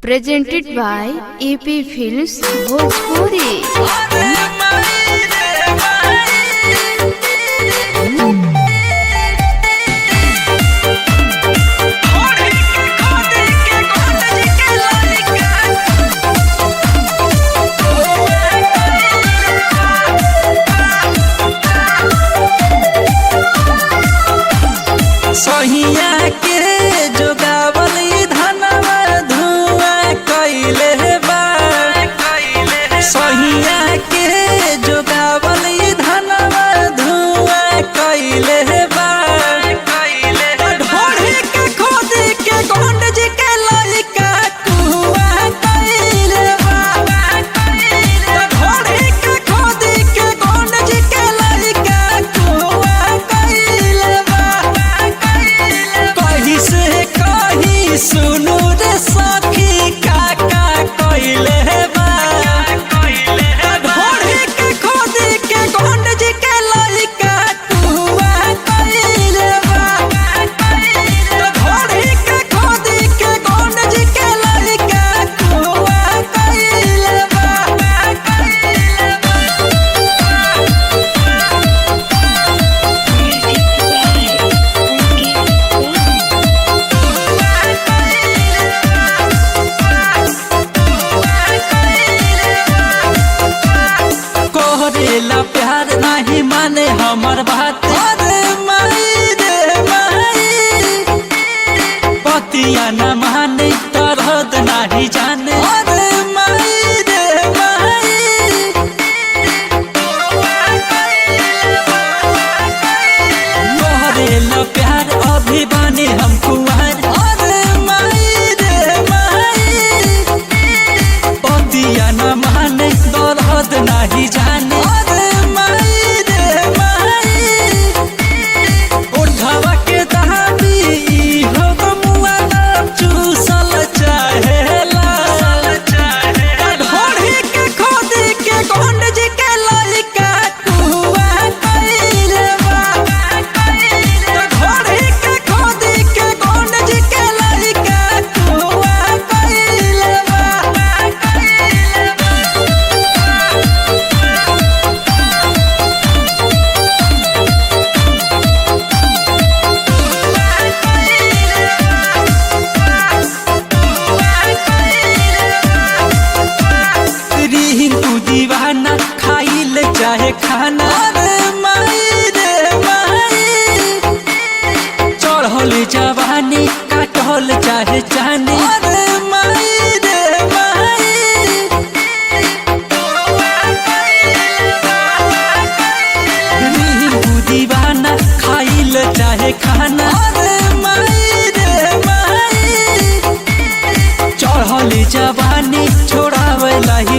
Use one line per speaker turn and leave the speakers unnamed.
presented by AP Films Bhojpuri।
सहिया के जोगावल धनवा धुआं कइले बा। सहिया के जोगावल धनवा धुआं कइले बा। ढोढ़ी के खोदी के गोंडज के लइका कुआं कइले बा। ढोढ़ी के खोदी के गोंडज के लइका कुआं कइले बा। कहीं से कहीं सुनू रे सखी काका कइले बा। ढोढ़ी के खोदी के गोंडज के लइका कुआं कइले बा। ढोढ़ी के खोदी के गोंडज के लइका कुआं कइले बा। कोहरेला प्यार नहीं माने हमर बात। अरे माई रे माई पतिया न माने दर्द नहीं जाने। अरे माई रे माई कोहरेला प्यार अभी बानी हम कुआर। अरे माई रे माई पतिया न माने दर्द नहीं जाने। अरे माई रे माई उठावा के दाबी हो गमुआ नाम चूसल चाहेला। ढोढ़ी के खोदी के गोंडज के लइका कुआं कइले बा। ढोढ़ी के खोदी के गोंडज के लइका कुआं कइले बा। रिंकू दीवाना खाइल चाहे खाना। अरे माई रे माई चढ़ल जवानी काटल चाहे जानी। अरे माई रे माई रिंकू दीवाना खाइल चाहे खाना। अरे माई रे माई चढ़ल जवानी छोड़ावे लाही